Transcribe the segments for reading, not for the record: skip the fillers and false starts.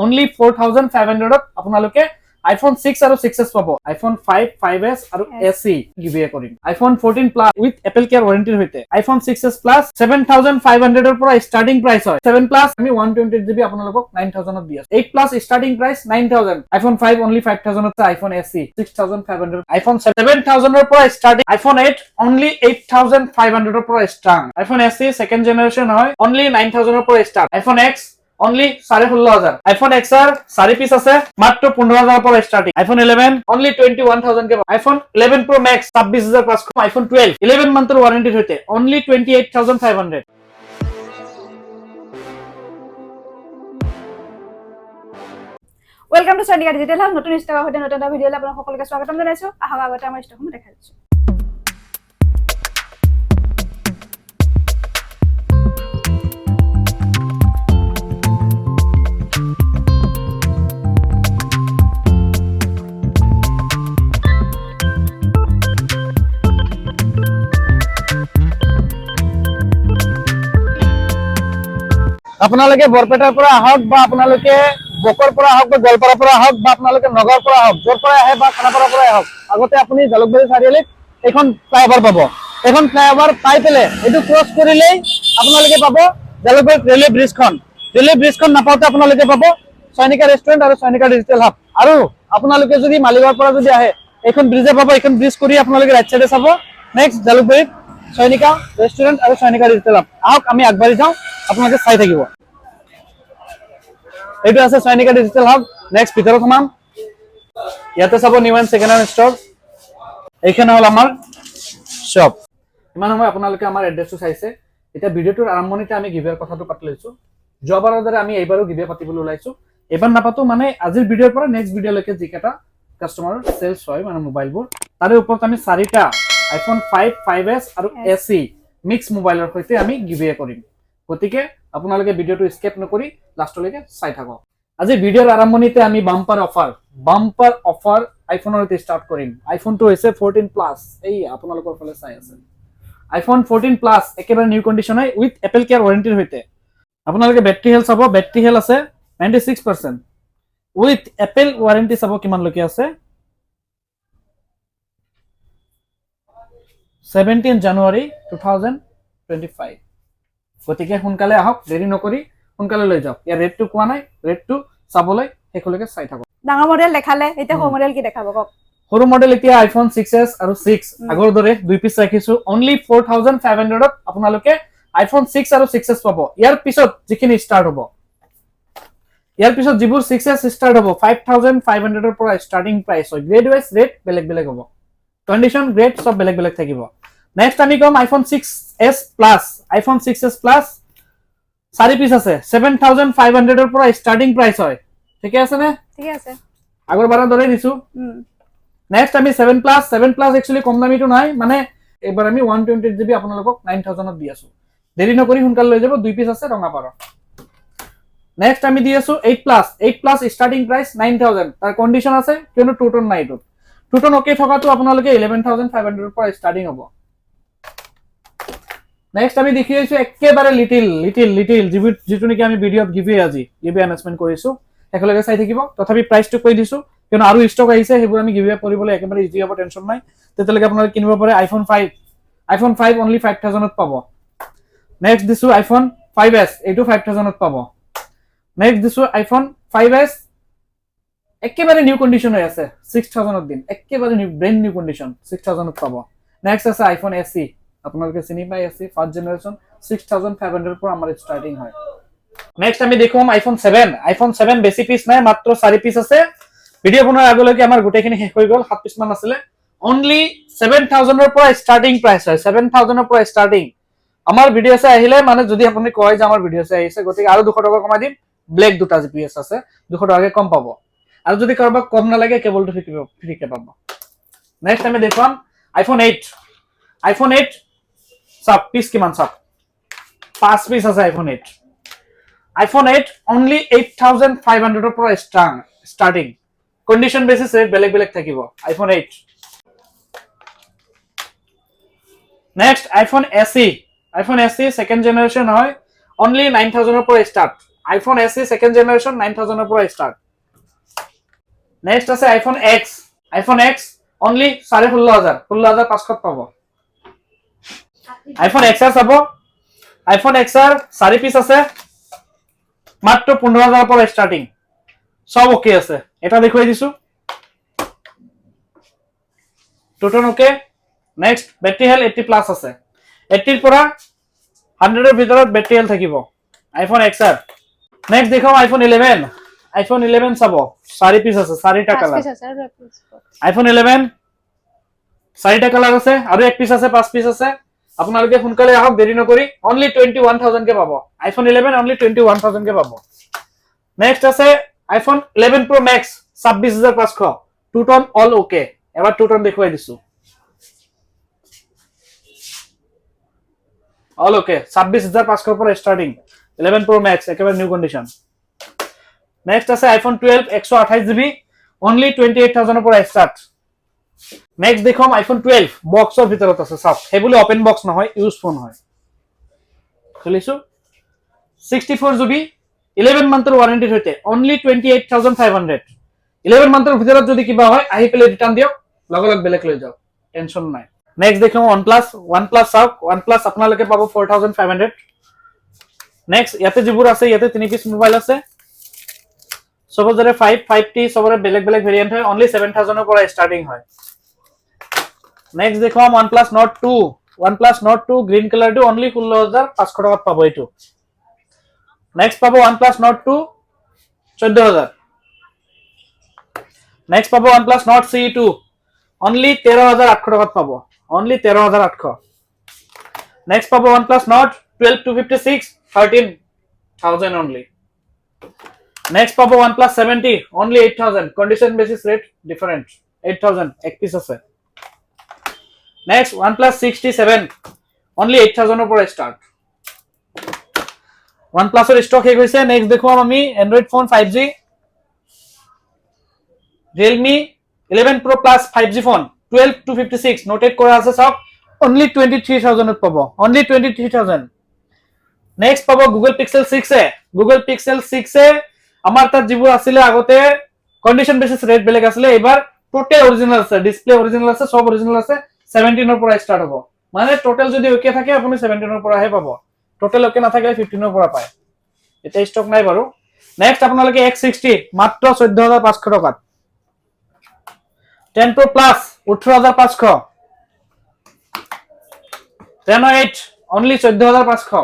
only 4500 ত আপোনালোকে iPhone 6 আৰু 6s পাব iPhone 5 5s আৰু SE গিভৱে কৰিম iPhone 14 Plus with Apple Care warranty সৈতে iPhone 6s Plus 7500 ৰ পৰা ষ্টাৰ্টিং প্ৰাইস হয় 7 Plus আমি 128GB আপোনালোকক 9000 ত দি আছো 8 Plus starting price 9000 iPhone 5 only 5000 ত iPhone SE 6500 iPhone 7000 ৰ পৰা ষ্টাৰ্টিং iPhone 8 only 8500 ৰ পৰা start iPhone SE second generation হয় only 9000 ৰ পৰা start iPhone X only 16500 iPhone XR 4 piece আছে মাত্ৰ 15000 পৰা ষ্টাৰ্টিং iPhone 11 only 21000 কে iPhone 11 Pro Max 26500 iPhone 12 11 মান্থৰ warranty সৈতে only 28500 welcome to Sonica digital hub নতুন ষ্টকৰ সৈতে নতুন এটা ভিডিঅলৈ আপোনাক সকলোকে স্বাগতম জনাইছো আহক আগতে আমাৰ ষ্টকসমূহ দেখাই দিছো আপোনালোকে বৰপেটাৰ পৰা আহক বা আপোনালোকে বকৰ পৰা আহক বা গোৱালপাৰাৰ পৰা আহক বা আপোনালোকে নগৰৰ পৰা আহক যৰ পৰা আহে বা খানাপাৰাৰ পৰা আহক আগতে আপুনি জালুকবাৰী চাৰিআলিত এখন ফ্লাইঅভাৰ পাব এখন ফ্লাইঅভাৰ পাই পেলে এটো ক্ৰছ কৰিলেই আপোনালোকে পাব জালুকবাৰী ৰেলৱে ব্ৰিজখন নাপাওঁতে আপোনালোকে পাব সৈনিকা ৰেষ্টুৰেণ্ট আৰু সৈনিকা ডিজিটেল হাব আৰু আপোনালোকে যদি মালিগাঁৱৰ পৰা যদি আহে এখন ব্ৰিজে পাব এখন ব্ৰিজ কৰি আপোনালোকে ৰাইট সাইডে চাব নেক্সট জালুকবাৰীত সৈনিকা ৰেষ্টুৰেণ্ট আৰু সৈনিকা ডিজিটেল হাব আহক আমি আগবাঢ়ি যাওঁ আপোনালোকে চাই থাকিব এইটো আছে সৈনিকা ডিজিটেল হাব নেক্সট ভিতৰত সোমাম ইয়াতে চাব new and second hand stock এইখানে হল আমাৰ শপ ইমান সময় আপোনালোকে আমাৰ এড্ৰেছটো চাইছে এতিয়া ভিডিঅ'টোৰ আৰম্ভণিতে আমি গিভৱেৰ কথাটো পাতি লৈছো যোৱাবাৰৰ দৰে আমি এইবাৰো গিভৱে পাতিবলৈ ওলাইছো এবাৰ নাপাতো মানে আজিৰ ভিডিঅ'ৰ পৰা নেক্সট ভিডিঅ'লৈকে যিকেইটা কাস্টমাৰৰ সেলছ হয় মানে মোবাইলবোৰ তাৰে ওপৰত আমি 4টা iPhone 5 5s আৰু SE মিক্স মোবাইলৰ সৈতে আমি গিভৱে কৰিম গতিকে আপোনালোকে ভিডিঅ'টো স্কিপ নকৰি লাষ্টলৈকে চাই থাকক আজি ভিডিঅ'ৰ আৰম্ভণিতে আমি বাম্পাৰ অফাৰ আইফোনৰ সৈতে ষ্টাৰ্ট কৰিম আইফোনটো হৈছে 14 প্লাছ এই আপোনালোকৰ ফালে চাই আছে iPhone 14 প্লাছ একেবাৰে নিউ কণ্ডিশ্যন হয় উইথ এপল কেয়াৰ ওয়াৰেন্টিৰ সৈতে আপোনালোকে বেটাৰী হেলথ চাব বেটাৰী হেলথ আছে 96% উইথ এপল ওয়াৰেন্টি চাব কিমান লৈকে আছে 17 জানুৱাৰী 2025 গতিকে সোনকালে আহক দেৰি নকৰি সোনকালে লৈ যাওক ইয়াৰ ৰেটটো কোৱা নাই ৰেটটো চাবলৈ হেকলৈকে চাই থাকক ডাঙৰ মডেল দেখালে এতিয়া সৰু মডেল কি দেখাব কক সৰু মডেল এতিয়া iPhone 6s আৰু 6 আগৰ দৰে দুই পিস ৰাখিছো only 4500 ত আপোনালোকে iPhone 6 আৰু 6s পাব ইয়াৰ পিছত যিখিনি ষ্টাৰ্ট হ'ব ইয়াৰ পিছত যিবোৰ 6s ষ্টাৰ্ট হ'ব 5500 ৰ পৰা ষ্টাৰ্টিং প্ৰাইস হয় গ্ৰেড ওয়াইজ ৰেট বেলেগ হ'ব কন্ডিশন গ্ৰেড সব বেলেগ থাকিব নেক্সট আমি কম iPhone 6s Plus iPhone 6s Plus 4 piece আছে 7500 ৰ পৰা ষ্টাৰ্টিং প্ৰাইস হয় ঠিক আছে নে ঠিক আছে আগৰ বাৰৰ দৰে দিছো নেক্সট আমি 7 Plus একচুয়ালি কম দামীটো নাই মানে এবাৰ আমি 128GB আপোনালোকক 9000 ত দি আছো দেৰি নকৰি সোনকালে লৈ যাব দুই পিস আছে ৰঙাপাৰ নেক্সট আমি দি আছো 8 Plus ষ্টাৰ্টিং প্ৰাইস 9000 তাৰ কন্ডিশন আছে কিয়নো টুটন নাই টুটন ওকে থকাটো আপোনালোকে 11500 ৰ পৰা ষ্টাৰ্টিং হ'ব নেক্সট আমি দেখি আছো একেবাৰে লিটিল যিটো নেকি আমি ভিডিঅ'ত গিভৱে আনাউন্সমেন্ট কৰিছো একলগে চাই থাকিব তথাপি প্ৰাইসটো কৈ দিছো কিয়নো আৰু ষ্টক আহিছে হেবোৰ আমি গিভৱে কৰিবলৈ একেবাৰে ইজি হ'ব টেনচন নাই তেতিয়ালৈকে আপোনালোকে কিনিব পাৰে iPhone 5 only 5000 ত পাব নেক্সট দিছো iPhone 5s এইটো 5000 ত পাব নেক্সট দিছো iPhone 5s একেবাৰে নিউ কন্ডিশন হৈ আছে 6000 ত দিন একেবাৰে নিউ ব্র্যান্ড নিউ কন্ডিশন 6000 ত পাব নেক্সট আছে iPhone SE আপোনালোকে চিনি পাই আছে ফার্স্ট জেনারেশন 6500 পৰা আমাৰ ষ্টাৰ্টিং হয় নেক্সট আমি দেখুম iPhone 7 বেছি পিস নাই মাত্ৰ 4 পিস আছে ভিডিও বনোৱাৰ আগলৈকে আমাৰ গোটেইখিনি শেষ হৈ গ'ল 7 পিস মান আছিল only 7000 ৰ পৰা ষ্টাৰ্টিং প্ৰাইস হয় 7000 ৰ পৰা ষ্টাৰ্টিং আমাৰ ভিডিও আছে আহিলে মানে যদি আপুনি কয় যে আমাৰ ভিডিও আছে আহিছে গতিকে আৰু 200 টকা কমাই দিম ব্ল্যাক দুটা জিপিএস আছে 200 টকাকে কম পাব আৰু যদি কাৰোবাক কম নালাগে কেবলটো ফ্ৰীকে পাব নেক্সট আমি দেখুম iPhone 8 সব পিস কিমান সব 5 পিস আছে iPhone 8 only 8500 ৰ পৰা starting condition basis rate বেলেগ থাকিব iPhone 8 next iPhone SE second generation হয় only 9000 ৰ পৰা start iPhone SE second generation 9000 এর পুরো স্টার্ট। নেক্সট আছে iPhone X, iPhone X only 16500 16500 পাবো। আইফোন XR চাব, আইফোন XR 4 পিস আছে মাত্র 15000 পর স্টার্টিং, সব ওকে আছে। এটা দেখাই দিছো, Toton okay. Next battery health 80 plus আছে, 80 এর পৰা 100 এৰ ভিতৰত ব্যাটারি হেলথ থাকিব আইফোন XR। নেক্সট দেখাও আইফোন 11, আইফোন 11 চাব 4 পিস আছে, 4টা কালার। আইফোন 11 4টা কালার আছে, আৰু এক পিস আছে, 5 পিস আছে। আপোনালোকে সোনকালে আহক, দেৰি নকৰি। অনলি 21000 কে পাব আইফোন 11, অনলি 21000 কে পাব। নেক্সট আছে আইফোন 11 Pro Max 26500, টু টোন অল ওকে। এবাৰ টু টোন দেখুৱাই দিছো, অল ওকে 26500 পৰা স্টার্টিং 11 Pro Max একেবারে নিউ কন্ডিশন। নেক্সট আছে আইফোন 12 128GB, অনলি 28000 এর পৰা স্টাৰ্ট। নেক্সট দেখম আইফোন 12 বক্সৰ ভিতৰত আছে, সব হেবুলি ওপেন বক্স নহয়, ইউজ ফোন হয়। খুলিছো 64GB 11 মান্থৰ ওয়াৰেন্টিৰ সৈতে, অনলি 28500। 11 মান্থৰ ভিতৰত যদি কিবা হয় আহি পেলে ৰিটাৰ্ণ দিয়ক, লগ লগ বেলেগ লৈ যাওক, টেনশন নাই। নেক্সট দেখম OnePlus চাওক, OnePlus আপোনালোকে পাব 4500। নেক্সট ইয়াতে যিবোৰ আছে, ইয়াতে 3 পিস মোবাইল আছে, সবজৰে 5T, সবৰে বেলেগ বেলেগ ভেৰিয়েন্ট হয়, অনলি 7000 এৰ পৰা স্টাৰ্টিং হয়। নেক্সট দেখম OnePlus Nord 2, OnePlus Nord 2 green কালাৰটো অনলি 16500 টাকাত পাব এইটো। নেক্সট পাব OnePlus Nord 2 14000। নেক্সট পাব OnePlus Nord CE 2 অনলি 13800 টাকাত পাব, অনলি 13800। নেক্সট পাব OnePlus Nord 12 256 13000 অনলি। নেক্সট পাব OnePlus 70 only 8000, condition basis rate different, 8000 এক পিস আছে। নেক্সট OnePlus 67 অনলি 8000 এর পৰা স্টাৰ্ট। OnePlus এৰ স্টক শেষ হৈছে। নেক্সট দেখুৱাম আমি Android phone 5G, Realme 11 Pro Plus 5G phone 12 256 notate কৰা আছে, সব অনলি 23000 এত পাব, অনলি 23000। নেক্সট পাব Google Pixel 6 এ, Google Pixel 6 এ আমার তার যিবোৰ আছিলে আগতে কন্ডিশন বেসিস ৰেট বেলেগ আছিলে, এবাৰ টোটাল অৰিজিনাল আছে, ডিসপ্লে অৰিজিনাল আছে, সব অৰিজিনাল আছে। 17 এৰ পৰা স্টার্ট হ'ব, মানে টোটাল যদি ওকে থাকে আপুনি 17 এর পৰাহে পাব, টোটাল ওকে না থাকিলে 15 এৰ পৰা পায়। এটা স্টক নাই বাৰু। নেক্সট আপোনালোকে X60 মাত্ৰ 14500 টাকাত, 10 Pro Plus 18500, Reno 8 only 14500,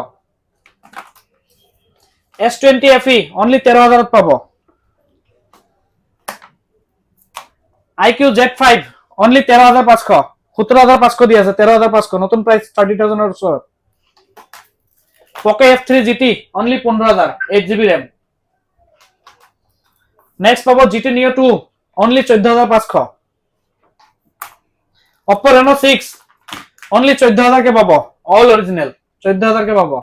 S20 FE only 13000 ত পাব, IQ Z5 অনলি 13500, 17500 দি আছে, 13500 নতুন প্রাইস 30000 এর ওচৰত। Poco F3 GT only 15000, 8GB RAM। Next পাব GT Neo 2 only 14500, Oppo Reno 6 only 14000 কে পাব, অল অরিজিনাল 14000 কে পাব।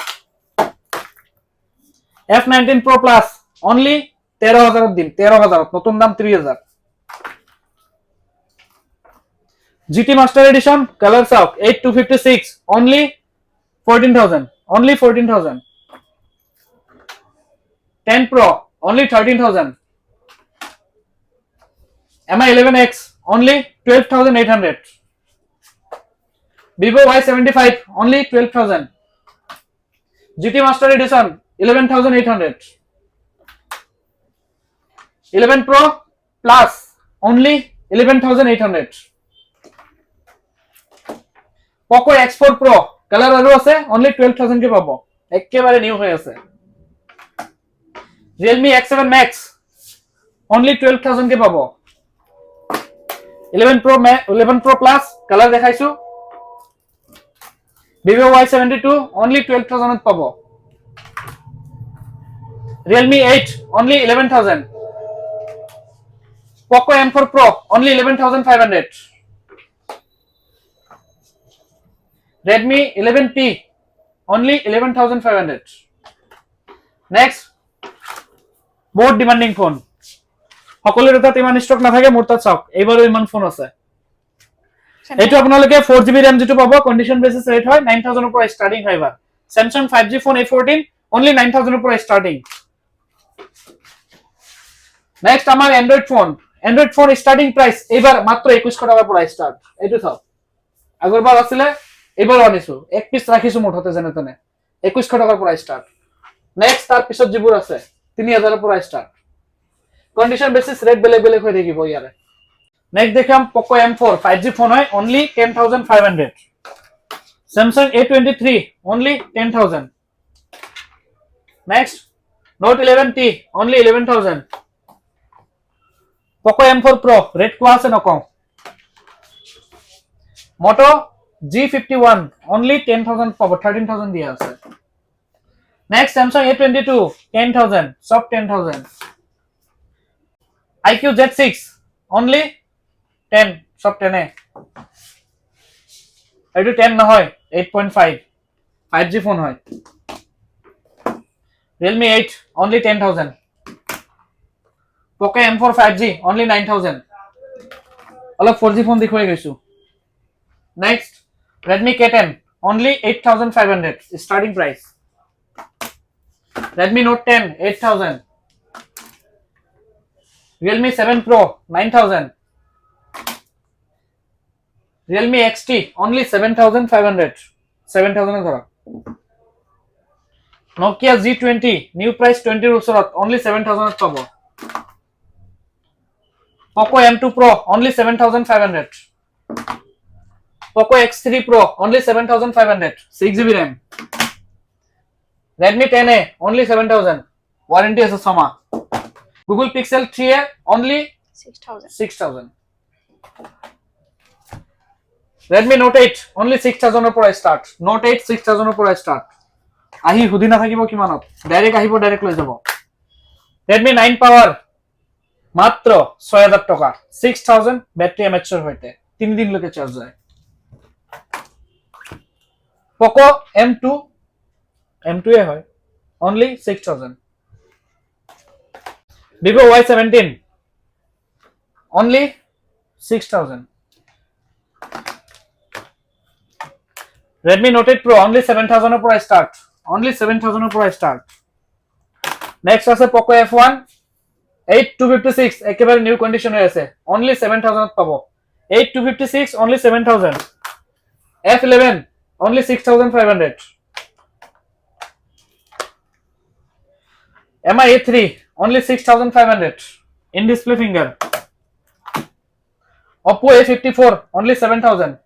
F19 Pro Plus অনলি 13000 দিন, 13000 নতুন দাম 3000। GT Master Edition কালার চাওক 8256 only 14000, only 14000। 10 Pro only 13000। MI 11X only 12800। Vivo Y75 only 12000, GT Master Edition 11800, 11 Pro Plus only 11800, Poco X4 Pro colour আরো আছে, only 12000 কে পাবো, একেবারে new হয়ে আছে। Realme X7 Max only 12000 কে পাবো। 11 Pro Plus কালার দেখাইছো, Vivo Y72 only 12000 এত পাবো। Realme 8 only 11000, Poco M4 Pro only 11500, Redmi 11T only 11500। Next বহুত ডিমান্ডিং ফোন, সকলের তাত ইমান স্টক না থাকে, মোর তাত চাওক এইবারও ইমান ফোন আছে। এইটো আপোনালোকে 4GB RAM যেটো পাব, কন্ডিশন বেসিস রেট হয় 9000 এর পৰা স্টাৰ্টিং হয়। এবাৰ Samsung 5G phone A14 only 9000 এৰ পৰা স্টাৰ্টিং, নেক্সট আমাৰ অ্যান্ড্ৰয়েড ফোন স্টাৰ্টিং প্ৰাইস এবাৰ মাত্ৰ 2100 টাকাৰ পৰা স্টাৰ্ট এইটো চাও আগৰবাৰ আছিলে এবাৰ আনিছো এক পিস ৰাখিছো মুঠতে যেনে তেনে 2100 টাকাৰ পৰা স্টাৰ্ট নেক্সট তাৰ পিছত যিবোৰ আছে 3000 ৰ পৰা স্টাৰ্ট কন্ডিশন বেসিস ৰেট বেলেগ বেলেগ হৈ থাকিব ইয়াৰে নেক্সট দেখাম Poco M4 5G ফোন হয় only 10500 Samsung A23 only 10000 next Note 11T only 11000 Poco M4 Pro rate কোৱা আছে নকওঁ Moto G51 only 10000 পাব 13000 দিয়া আছে next Samsung A22 10000 sub 10000 IQ Z6 only 10 sub 10 এ এইটো 10 নহয় 8.5 5G ফোন হয় Realme 8 only 10000 Poco M4 5G only 9000 অলপ 4G ফোন দেখুৱাই গৈছো next Redmi K10 only 8500 starting price Redmi Note 10 8000 Realme 7 Pro 9000 Realme XT only 7500 7000 ধৰা Nokia Z20 new price 20 ৰ ওচৰত only 7000 পাব Poco M2 Pro only 7500 Poco X3 Pro only 7500 6GB RAM Redmi 10A only 7000 warranty আছে ছমাহ Google Pixel 3a only 6000 Redmi Note 8 only 6000 ৰ পৰা start Note 8 6000 ৰ পৰা start আহি হুদি না থাকিব কিমানত ডাইৰেক্ট আহিব ডাইৰেক্ট লৈ যাব Redmi 9 Power মাত্ৰ 6000 টকা 6000 ব্যাটারি এমএইচ এর হইতে 3 দিন লকে চার্জ হয় Poco M2 এ হয় only 6000 Vivo Y17 only 6000 Redmi Note 8 Pro only 7000 এর পৰা start only 7000 এৰ পৰা start next আছে Poco F1 8256 একেবারে নিউ কন্ডিশন হয়ে আছে only 7000 পাবো 8256 only 7000 F11 only 6500 MI A3 only 6500 in display finger Oppo A54 only 7000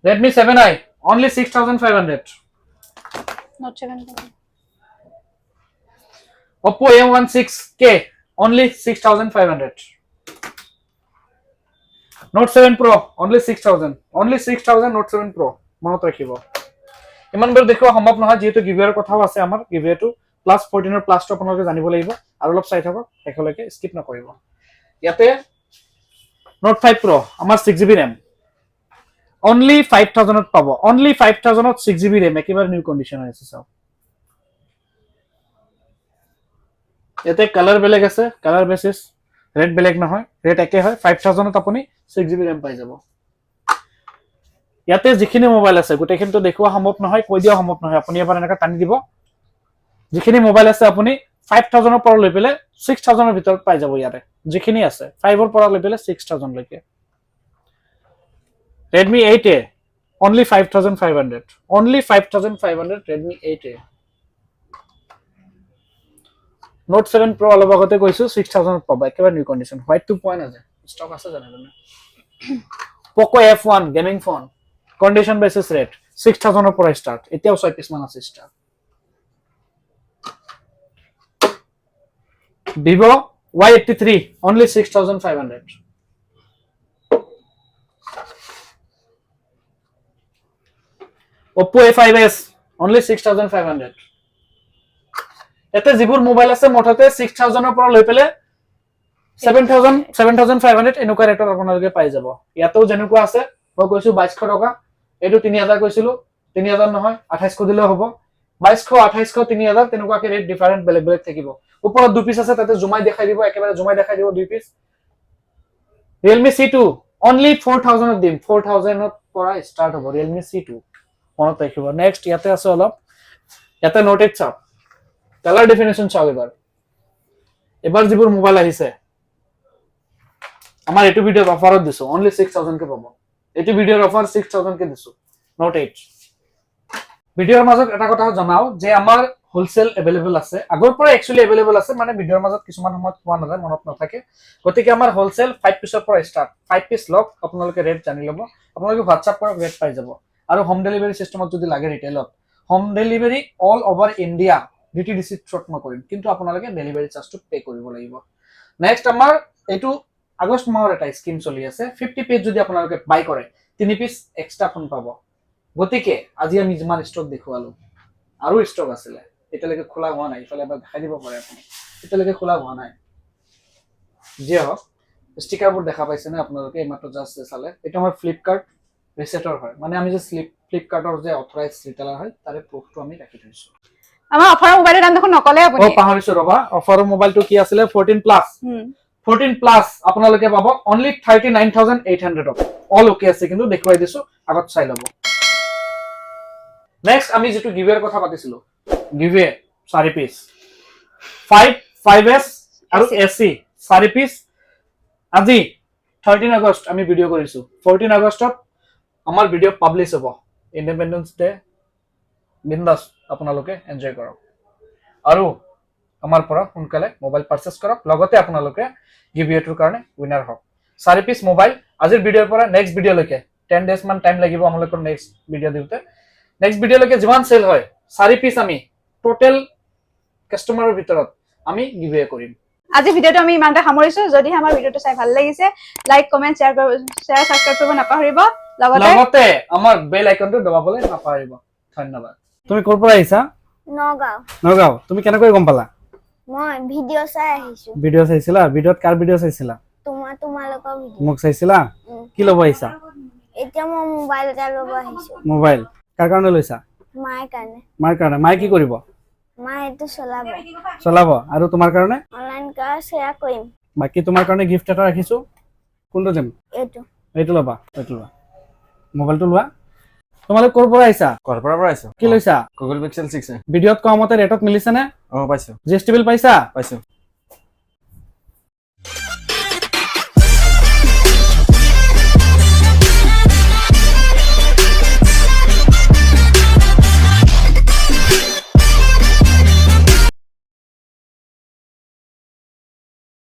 Redmi 7i only 6500 Note 7 Oppo A16K only 6500 Note 7 Pro only 6000 Note 7 Pro মনত ৰাখিব ইমান বৰ দেখুৱা সম্ভৱ নহয় যেহেতু গিভৱেৰ কথাও আছে আমাৰ গিভৱেটো প্লাস 14 ৰ প্লাস টো আপোনালোকে জানিব লাগিব আৰু অলপ চাই থাকক একেলগে স্কিপ নকৰিব ইয়াতে Note 5 Pro আমাৰ 6GB RAM only 5000 ত পাব only 5000 ত 6GB RAM একেবাৰে নিউ কন্ডিশন আছে সব এতে কালার বেলেগ আছে কালার বেসিস রেট বেলেগ নহয় রেট একে হয় 5000 ত আপুনি 6GB RAM পাই যাব ইয়াতে যিখিনি মোবাইল আছে গোটেইখিনি তো দেখুৱা সম্ভৱ নহয় কৈ দিয়া সম্ভৱ নহয় আপুনি এবাৰ এনেকা টানি দিব যিখিনি মোবাইল আছে আপুনি 5000 ৰ পৰা লৈ পেলে 6000 ৰ ভিতৰত পাই যাব ইয়াতে যিখিনি আছে 5 ৰ পৰা লৈ পেলে 6000 লৈকে Redmi 8A only 5500 Redmi 8A Note 7 Pro অলপ আগতে কৈছো 6000 ত পাবা একেবাৰে নিউ কন্ডিশন হোয়াইট 2 আছে স্টক আছে জানেন না Poco F1 gaming phone condition basis rate 6000 ৰ পৰা স্টাৰ্ট এতিয়াও 6 পিস মান আছে start Vivo Y83 only 6500 Oppo A5s only 6500 এতে যিবোৰ মোবাইল আছে মুঠতে 6000 ৰ পৰা লৈ পেলে 7500 এনেকুৱা ৰেটত আপোনালোকে পাই যাব ইয়াতেও যেনেকুৱা আছে মই কৈছো 2200 টকা এটো 3000 কৈছিলো 3000 নহয় 2800 দিলেও হ'ব 2200 2800 3000 তেনেকুৱাকে ৰেট ডিফাৰেন্ট বেলেগ বেলেগ থাকিব ওপৰত দুই পিস আছে তাতে জুমাই দেখাই দিব একেবাৰে জুমাই দেখাই দিব দুই পিস Realme C2 only 4000 ত দিম 4000 ত পৰা স্টাৰ্ট হ'ব Realme C2 মনত ৰাখিব নেক্সট ইয়াতে আছে অলপ এটা নোট 8 চাওক কালাৰ ডেফিনেশ্যন চাওক এবাৰ যিবোৰ মোবাইল আহিছে আমাৰ এইটো ভিডিঅ'ত অফাৰত দিছো অনলি 6000 কে পাব এইটো ভিডিঅ'ৰ অফাৰ 6000 কে দিছো নোট 8 ভিডিঅ'ৰ মাজত এটা কথা জনাও যে আমাৰ হোলসেল अवेलेबल আছে আগৰ পৰা একচুয়ালি अवेलेबल আছে মানে ভিডিঅ'ৰ মাজত কিছুমান সময়ত কোৱা নাযায় মনত নাথাকে গতিকে আমাৰ হোলসেল 5 পিছৰ পৰা ষ্টাৰ্ট 5 পিছ লক আপোনালোকে ৰেট জানি ল'ব আপোনালোকে WhatsApp কৰক ৰেট পাই যাব আৰু হোম ডেলিভাৰী সিস্টেমত যদি লাগে ৰিটেইলত home delivery all over India DTDC থ্ৰুত কৰিম কিন্তু আপোনালোকে ডেলিভাৰী চাৰ্জটো পে কৰিব লাগিব নেক্সট আমাৰ এইটো আগষ্ট মাহৰ এটা স্কিম চলি আছে 50 পেজ যদি আপোনালোকে বাই কৰে 3 পিস এক্সট্ৰা ফোন পাব গতিকে আজি আমি যিমান ষ্টক দেখুৱালো আৰু ষ্টক আছিল এতিয়ালৈকে খোলা হোৱা নাই ইফালে এবাৰ দেখাই দিব পাৰে আপুনি এতিয়ালৈকে খোলা হোৱা নাই যে হওক ষ্টিকাৰবোৰ দেখা পাইছে না আপোনালোকে এইমাত্ৰ জাস্ট চালে এটা আমাৰ ফ্লিপকাৰ্ট ৰিসেটৰ হয় মানে আমি যে ফ্লিপকাৰ্টৰ যে অথৰাইজ ৰিটেলাৰ হয় তাৰে প্ৰুফটো আমি ৰাখি থৈছো আমাৰ অফাৰৰ মোবাইলৰ দাম দেখোন নকলে আপুনি পাহৰিছো ৰবা অফাৰৰ মোবাইলটো কি আছিল 14 প্লাস 14 প্লাস আপোনালোকে পাব অনলি 39800 অল ওকে আছে কিন্তু দেখুৱাই দিছো আগত চাই লব নেক্সট আমি যেটো গিভেৰ কথা পাতিছিলো গিভে 4 পিস 5s আৰু এসি 4 পিস আজি 13 আগষ্ট আমি ভিডিও কৰিছো 14 আগষ্টত আমাৰ ভিডিও পাবলিশ হ'ব ইন্ডিপেন্ডেন্স ডে বিন্দাস আপোনালোকে এনজয় কৰক আৰু আমাৰ পৰা সোনকালে মোবাইল পাৰচেজ কৰক লগতে আপোনালোকে গিভৱেটোৰ কাৰণে উইনাৰ হওক 4 পিস মোবাইল আজিৰ ভিডিওৰ পৰা নেক্সট ভিডিওলৈকে 10 ডেজ মান টাইম লাগিব আমালোকৰ নেক্সট ভিডিও দিওতে নেক্সট ভিডিওলৈকে যিমান সেল হয় 4 পিস আমি টোটাল কাস্টমাৰৰ ভিতৰত আমি গিভৱে কৰিম আজি ভিডিওটো আমি ইমানতে সামৰিছো যদি আমাৰ ভিডিওটো চাই ভাল লাগিছে লাইক কমেন্ট শেয়াৰ সাবস্ক্ৰাইব কৰিব নাপাহৰিব লগতে আমাৰ বেল আইকনটো দবাবলৈ নাপাহৰিব ধন্যবাদ তুমি ক'ৰ পৰা আহিছা নগাঁও তুমি কেনেকৈ গম পালা মই ভিডিও চাই আহিছো ভিডিও চাইছিলা ভিডিওত কাৰ ভিডিও চাইছিলা তোমালোকৰ ভিডিও মোক চাইছিলা কি ল'ব আহিছা এতিয়া মই মোবাইল এটা ল'ব আহিছো মোবাইল কাৰ কাৰণে লৈছা মাৰ কাৰণে মাই কি কৰিব মা এইটো চলাব আৰু তোমাৰ কাৰণে অনলাইন ক্লাছ শেয়াৰ কৰিম বাকি তোমাৰ কাৰণে গিফট এটা ৰাখিছো কোনটো দিম এইটো ল'বা মোবাইলটো লোৱা তোমালোক ক'ৰ পৰা আহিছা ঘৰৰ পৰা আহিছো কি লৈছা Google Pixel 6 ভিডিওত কমতে ৰেটত মিলিছে নে পাইছো জিএসটি বিল পাইছা পাইছো